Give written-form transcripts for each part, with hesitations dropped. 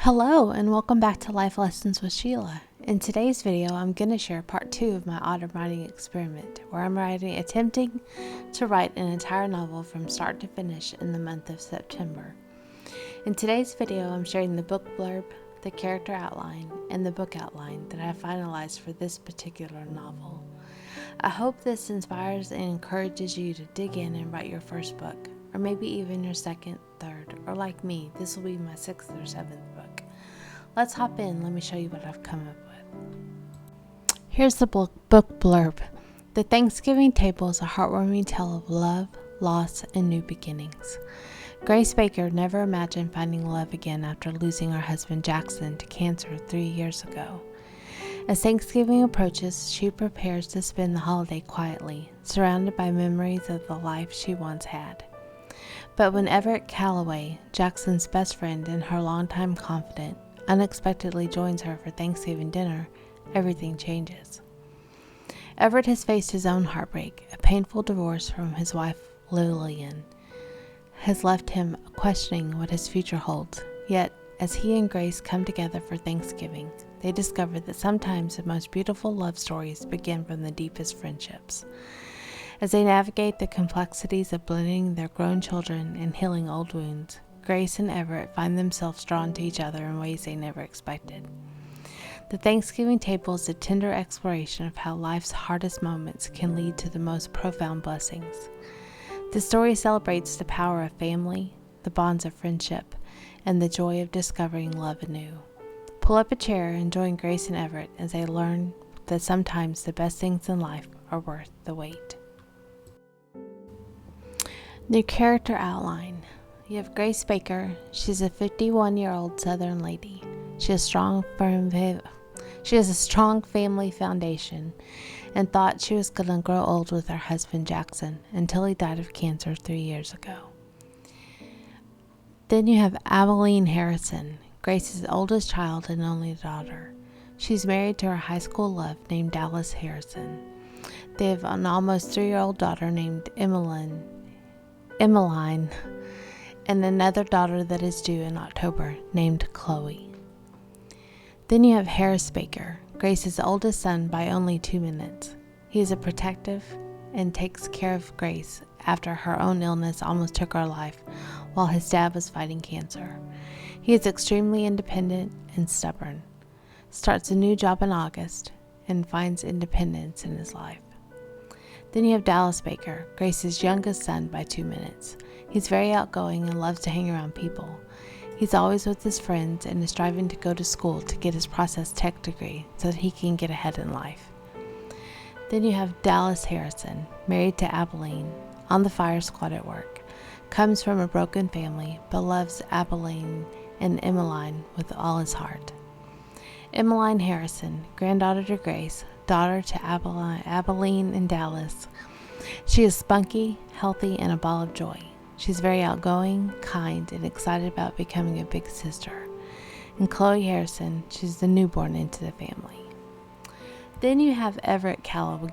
Hello and welcome back to Life Lessons with Sheila. In today's video, I'm going to share part 2 of my autumn writing experiment, where I'm attempting to write an entire novel from start to finish in the month of September. In today's video, I'm sharing the book blurb, the character outline, and the book outline that I finalized for this particular novel. I hope this inspires and encourages you to dig in and write your first book, or maybe even your second, third, or like me, this will be my 6th or 7th book. Let's hop in. Let me show you what I've come up with. Here's the book blurb. The Thanksgiving table is a heartwarming tale of love, loss, and new beginnings. Grace Baker never imagined finding love again after losing her husband Jackson to cancer 3 years ago. As Thanksgiving approaches, she prepares to spend the holiday quietly, surrounded by memories of the life she once had. But when Everett Calloway, Jackson's best friend and her longtime confidant, unexpectedly joins her for Thanksgiving dinner, everything changes. Everett has faced his own heartbreak. A painful divorce from his wife Lillian has left him questioning what his future holds. Yet, as he and Grace come together for Thanksgiving, they discover that sometimes the most beautiful love stories begin from the deepest friendships. As they navigate the complexities of blending their grown children and healing old wounds, Grace and Everett find themselves drawn to each other in ways they never expected. The Thanksgiving table is a tender exploration of how life's hardest moments can lead to the most profound blessings. The story celebrates the power of family, the bonds of friendship, and the joy of discovering love anew. Pull up a chair and join Grace and Everett as they learn that sometimes the best things in life are worth the wait. The character outline. You have Grace Baker. She's a 51-year-old Southern lady. She has a strong family foundation and thought she was going to grow old with her husband Jackson until he died of cancer 3 years ago. Then you have Abilene Harrison, Grace's oldest child and only daughter. She's married to her high school love named Dallas Harrison. They have an almost 3-year-old daughter named Emmeline, and another daughter that is due in October named Chloe. Then you have Harris Baker, Grace's oldest son by only 2 minutes. He is a protective and takes care of Grace after her own illness almost took her life while his dad was fighting cancer. He is extremely independent and stubborn, starts a new job in August, and finds independence in his life. Then you have Dallas Baker, Grace's youngest son by 2 minutes. He's very outgoing and loves to hang around people. He's always with his friends and is striving to go to school to get his process tech degree so that he can get ahead in life. Then you have Dallas Harrison, married to Abilene, on the fire squad at work, comes from a broken family but loves Abilene and Emmeline with all his heart. Emmeline Harrison, granddaughter to Grace, daughter to Abilene and Dallas. She is spunky, healthy, and a ball of joy. She's very outgoing, kind, and excited about becoming a big sister. And Chloe Harrison, she's the newborn into the family. Then you have Everett Calloway,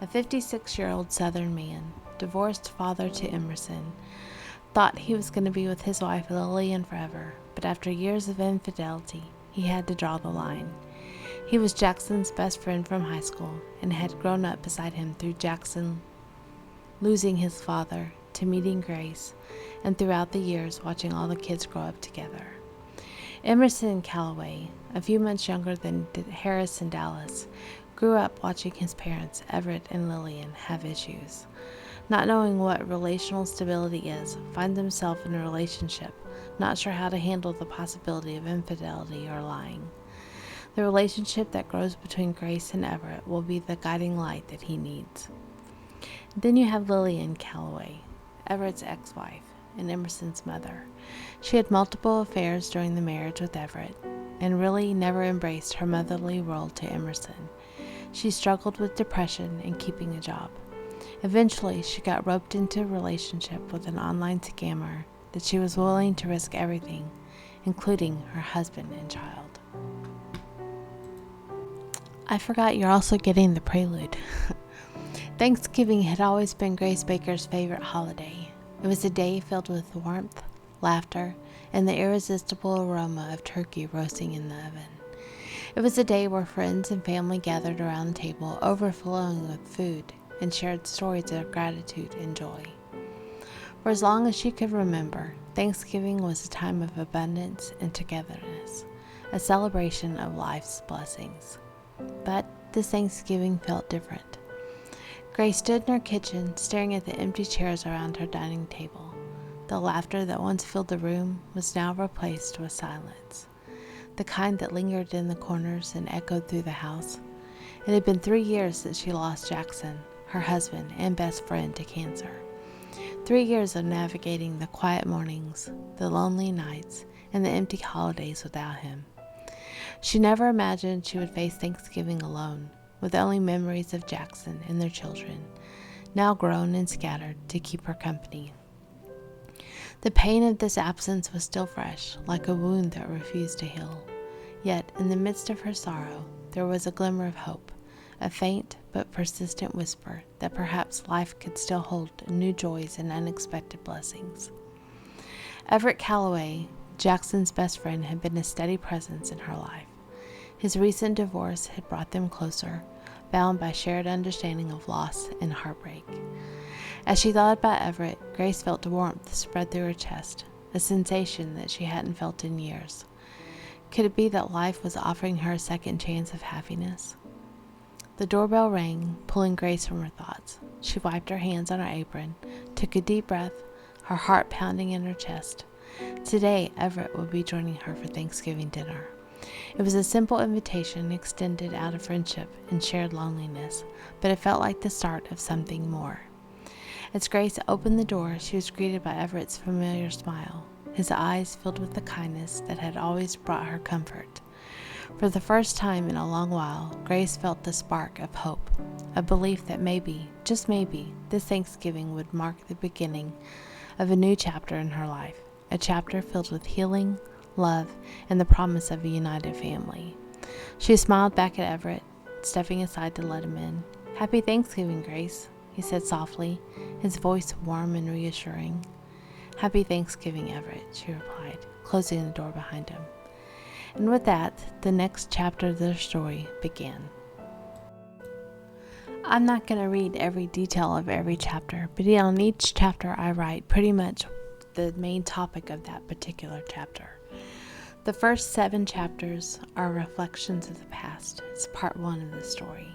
a 56-year-old Southern man, divorced father to Emerson. Thought he was going to be with his wife Lillian forever, but after years of infidelity, he had to draw the line. He was Jackson's best friend from high school and had grown up beside him through Jackson losing his father to meeting Grace, and throughout the years watching all the kids grow up together. Emerson Calloway, a few months younger than Harris and Dallas, grew up watching his parents, Everett and Lillian, have issues. Not knowing what relational stability is, finds himself in a relationship, not sure how to handle the possibility of infidelity or lying. The relationship that grows between Grace and Everett will be the guiding light that he needs. Then you have Lillian Calloway, Everett's ex-wife and Emerson's mother. She had multiple affairs during the marriage with Everett and really never embraced her motherly role to Emerson. She struggled with depression and keeping a job. Eventually, she got roped into a relationship with an online scammer that she was willing to risk everything, including her husband and child. I forgot you're also getting the Prelude. Thanksgiving had always been Grace Baker's favorite holiday. It was a day filled with warmth, laughter, and the irresistible aroma of turkey roasting in the oven. It was a day where friends and family gathered around the table, overflowing with food, and shared stories of gratitude and joy. For as long as she could remember, Thanksgiving was a time of abundance and togetherness, a celebration of life's blessings. But this Thanksgiving felt different. Grace stood in her kitchen, staring at the empty chairs around her dining table. The laughter that once filled the room was now replaced with silence, the kind that lingered in the corners and echoed through the house. It had been 3 years since she lost Jackson, her husband and best friend, to cancer. 3 years of navigating the quiet mornings, the lonely nights, and the empty holidays without him. She never imagined she would face Thanksgiving alone, with only memories of Jackson and their children, now grown and scattered, to keep her company. The pain of this absence was still fresh, like a wound that refused to heal. Yet, in the midst of her sorrow, there was a glimmer of hope, a faint but persistent whisper that perhaps life could still hold new joys and unexpected blessings. Everett Calloway, Jackson's best friend, had been a steady presence in her life. His recent divorce had brought them closer, bound by shared understanding of loss and heartbreak. As she thought about Everett, Grace felt a warmth spread through her chest, a sensation that she hadn't felt in years. Could it be that life was offering her a second chance of happiness? The doorbell rang, pulling Grace from her thoughts. She wiped her hands on her apron, took a deep breath, her heart pounding in her chest. Today, Everett would be joining her for Thanksgiving dinner. It was a simple invitation extended out of friendship and shared loneliness, but it felt like the start of something more. As Grace opened the door, she was greeted by Everett's familiar smile, his eyes filled with the kindness that had always brought her comfort. For the first time in a long while, Grace felt the spark of hope, a belief that maybe, just maybe, this Thanksgiving would mark the beginning of a new chapter in her life, a chapter filled with healing, love, and the promise of a united family. She smiled back at Everett, stepping aside to let him in. "Happy Thanksgiving, Grace," he said softly, his voice warm and reassuring. "Happy Thanksgiving, Everett," she replied, closing the door behind him. And with that, the next chapter of their story began. I'm not going to read every detail of every chapter, but on each chapter I write pretty much the main topic of that particular chapter. The first 7 chapters are reflections of the past. It's part 1 of the story.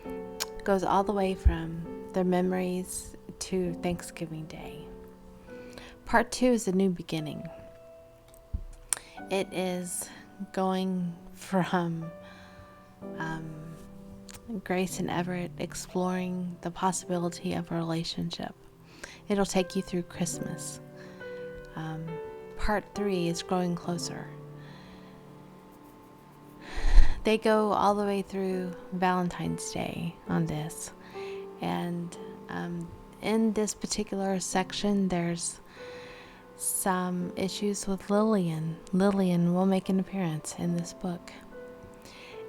It goes all the way from their memories to Thanksgiving Day. Part 2 is a new beginning. It is going from Grace and Everett exploring the possibility of a relationship. It'll take you through Christmas. Part 3 is growing closer. They go all the way through Valentine's Day on this. And in this particular section, there's some issues with Lillian. Lillian will make an appearance in this book.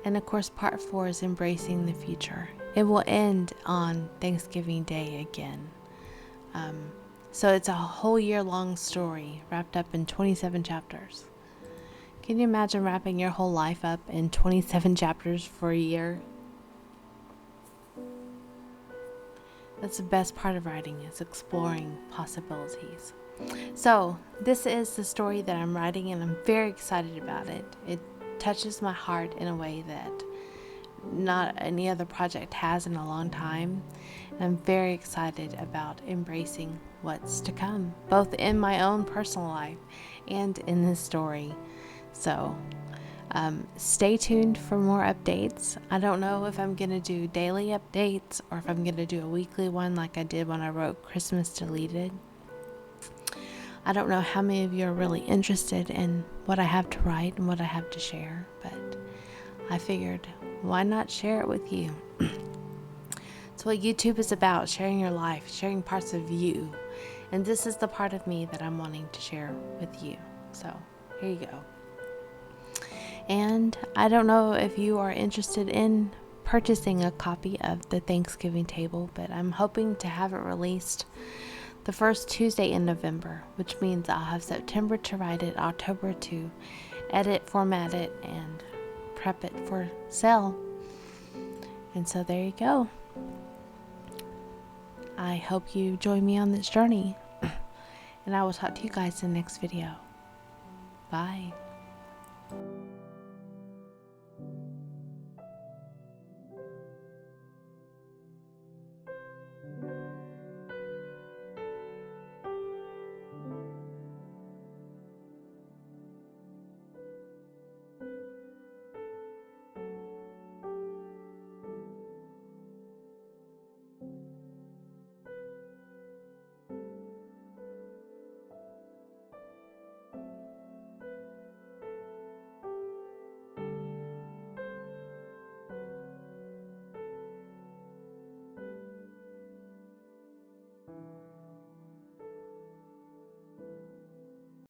And of course, part 4 is embracing the future. It will end on Thanksgiving Day again. So it's a whole year-long story wrapped up in 27 chapters. Can you imagine wrapping your whole life up in 27 chapters for a year? That's the best part of writing, is exploring possibilities. So this is the story that I'm writing, and I'm very excited about it. It touches my heart in a way that not any other project has in a long time. And I'm very excited about embracing what's to come, both in my own personal life and in this story. So stay tuned for more updates. I don't know if I'm going to do daily updates or if I'm going to do a weekly one like I did when I wrote Christmas Deleted. I don't know how many of you are really interested in what I have to write and what I have to share, but I figured, why not share it with you? It's what YouTube is about, sharing your life, sharing parts of you. And this is the part of me that I'm wanting to share with you. So here you go. And I don't know if you are interested in purchasing a copy of the Thanksgiving Table, but I'm hoping to have it released the first Tuesday in November, which means I'll have September to write it, October to edit, format it, and prep it for sale. And so there you go. I hope you join me on this journey, and I will talk to you guys in the next video. Bye.